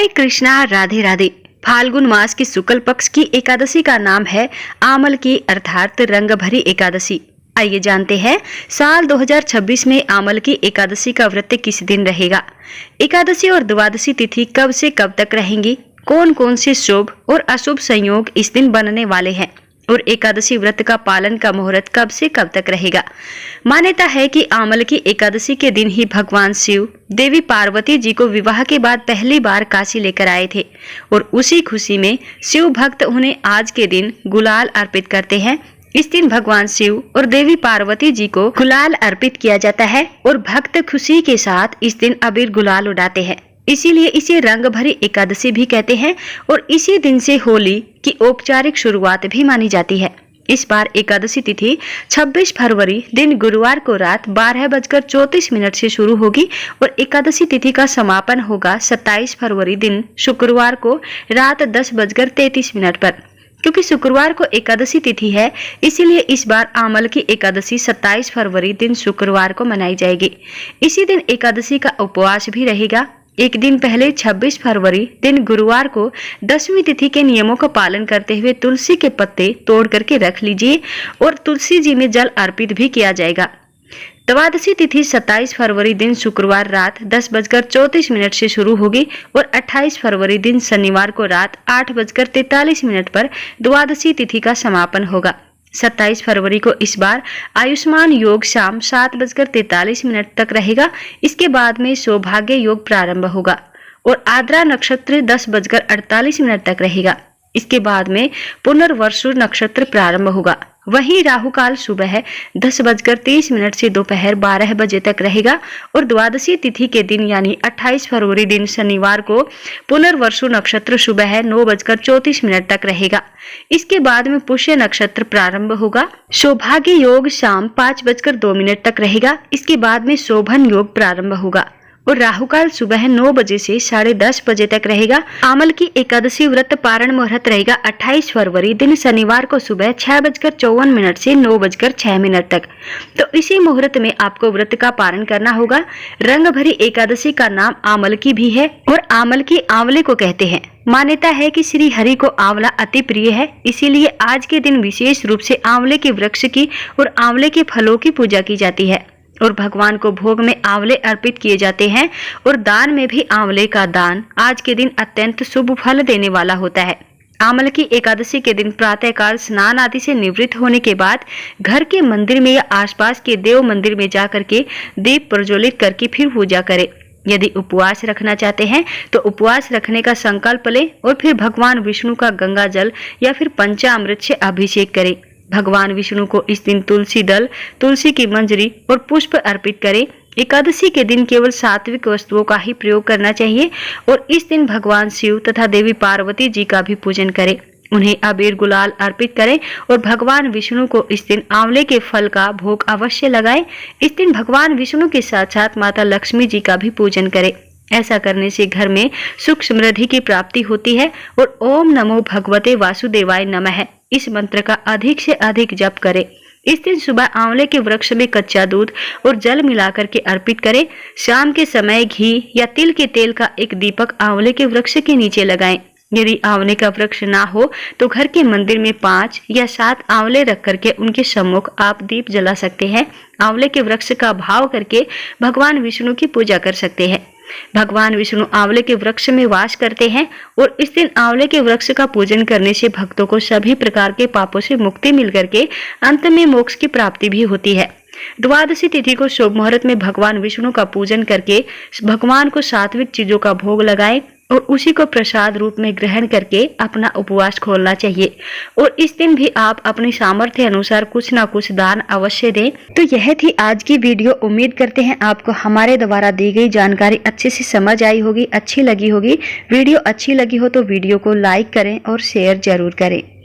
हरे कृष्णा, राधे राधे। फाल्गुन मास की शुक्ल पक्ष की एकादशी का नाम है आमल की अर्थात रंग भरी एकादशी। आइए जानते हैं साल 2026 में आमल की एकादशी का व्रत किस दिन रहेगा, एकादशी और द्वादशी तिथि कब से कब तक रहेंगी, कौन कौन से शुभ और अशुभ संयोग इस दिन बनने वाले हैं और एकादशी व्रत का पालन का मुहूर्त कब से कब तक रहेगा। मान्यता है कि आमल की एकादशी के दिन ही भगवान शिव देवी पार्वती जी को विवाह के बाद पहली बार काशी लेकर आए थे और उसी खुशी में शिव भक्त उन्हें आज के दिन गुलाल अर्पित करते हैं। इस दिन भगवान शिव और देवी पार्वती जी को गुलाल अर्पित किया जाता है और भक्त खुशी के साथ इस दिन अबीर गुलाल उड़ाते हैं, इसीलिए इसे रंग भरी एकादशी भी कहते हैं और इसी दिन से होली की औपचारिक शुरुआत भी मानी जाती है। इस बार एकादशी तिथि 26 फरवरी दिन गुरुवार को रात 12:34 से शुरू होगी और एकादशी तिथि का समापन होगा 27 फरवरी दिन शुक्रवार को रात 10:33 पर। क्योंकि शुक्रवार को एकादशी तिथि है, इसीलिए इस बार आमल की एकादशी 27 फरवरी दिन शुक्रवार को मनाई जाएगी। इसी दिन एकादशी का उपवास भी रहेगा। एक दिन पहले 26 फरवरी दिन गुरुवार को 10वीं तिथि के नियमों का पालन करते हुए तुलसी के पत्ते तोड़ करके रख लीजिए और तुलसी जी में जल अर्पित भी किया जाएगा। द्वादशी तिथि 27 फरवरी दिन शुक्रवार रात 10:34 से शुरू होगी और 28 फरवरी दिन शनिवार को रात 8:43 पर द्वादशी तिथि का समापन होगा। 27 फरवरी को इस बार आयुष्मान योग शाम 7:43 तक रहेगा। इसके बाद में सौभाग्य योग प्रारंभ होगा और आद्रा नक्षत्र 10:48 तक रहेगा। इसके बाद में पुनर्वसु नक्षत्र प्रारंभ होगा। वहीं राहु काल सुबह 10:30 से दोपहर 12 बजे तक रहेगा और द्वादशी तिथि के दिन यानी 28 फरवरी दिन शनिवार को पुनर्वसु नक्षत्र सुबह 9:34 तक रहेगा। इसके बाद में पुष्य नक्षत्र प्रारंभ होगा। सौभाग्य योग शाम 5:02 तक रहेगा। इसके बाद में शोभन योग प्रारंभ होगा और राहुकाल सुबह 9 बजे से 10:30 बजे तक रहेगा। आमल की एकादशी व्रत पारण मुहूर्त रहेगा 28 फरवरी दिन शनिवार को सुबह 6:54 से 9:06 तक। तो इसी मुहूर्त में आपको व्रत का पारण करना होगा। रंग भरी एकादशी का नाम आमल की भी है और आमल की आंवले को कहते हैं। मान्यता है कि श्री हरि को आंवला अति प्रिय है, इसीलिए आज के दिन विशेष रूप से आंवले के वृक्ष की और आंवले के फलों की पूजा की जाती है और भगवान को भोग में आंवले अर्पित किए जाते हैं और दान में भी आंवले का दान आज के दिन अत्यंत शुभ फल देने वाला होता है। आमल की एकादशी के दिन प्रातःकाल स्नान आदि से निवृत्त होने के बाद घर के मंदिर में या आसपास के देव मंदिर में जाकर के दीप प्रज्वलित करके फिर पूजा करें। यदि उपवास रखना चाहते हैं तो उपवास रखने का संकल्प लें और फिर भगवान विष्णु का गंगा जल या फिर पंचामृत से अभिषेक करें। भगवान विष्णु को इस दिन तुलसी दल, तुलसी की मंजरी और पुष्प अर्पित करें। एकादशी के दिन केवल सात्विक वस्तुओं का ही प्रयोग करना चाहिए और इस दिन भगवान शिव तथा देवी पार्वती जी का भी पूजन करें। उन्हें अबीर गुलाल अर्पित करें और भगवान विष्णु को इस दिन आंवले के फल का भोग अवश्य लगाएं। इस दिन भगवान विष्णु के साथ साथ माता लक्ष्मी जी का भी पूजन करें। ऐसा करने से घर में सुख समृद्धि की प्राप्ति होती है और ओम नमो भगवते वासुदेवाय नमः इस मंत्र का अधिक से अधिक जप करें। इस दिन सुबह आंवले के वृक्ष में कच्चा दूध और जल मिलाकर के अर्पित करें। शाम के समय घी या तिल के तेल का एक दीपक आंवले के वृक्ष के नीचे लगाएं। यदि आंवले का वृक्ष ना हो तो घर के मंदिर में 5 या 7 आंवले रख करके उनके सम्मुख आप दीप जला सकते हैं। आंवले के वृक्ष का भाव करके भगवान विष्णु की पूजा कर सकते हैं। भगवान विष्णु आंवले के वृक्ष में वास करते हैं और इस दिन आंवले के वृक्ष का पूजन करने से भक्तों को सभी प्रकार के पापों से मुक्ति मिल करके अंत में मोक्ष की प्राप्ति भी होती है। द्वादशी तिथि को शुभ मुहूर्त में भगवान विष्णु का पूजन करके भगवान को सात्विक चीजों का भोग लगाएं और उसी को प्रसाद रूप में ग्रहण करके अपना उपवास खोलना चाहिए और इस दिन भी आप अपनी सामर्थ्य अनुसार कुछ ना कुछ दान अवश्य दें। तो यह थी आज की वीडियो। उम्मीद करते हैं आपको हमारे द्वारा दी गई जानकारी अच्छे से समझ आई होगी, अच्छी लगी होगी। वीडियो अच्छी लगी हो तो वीडियो को लाइक करें और शेयर जरूर करें।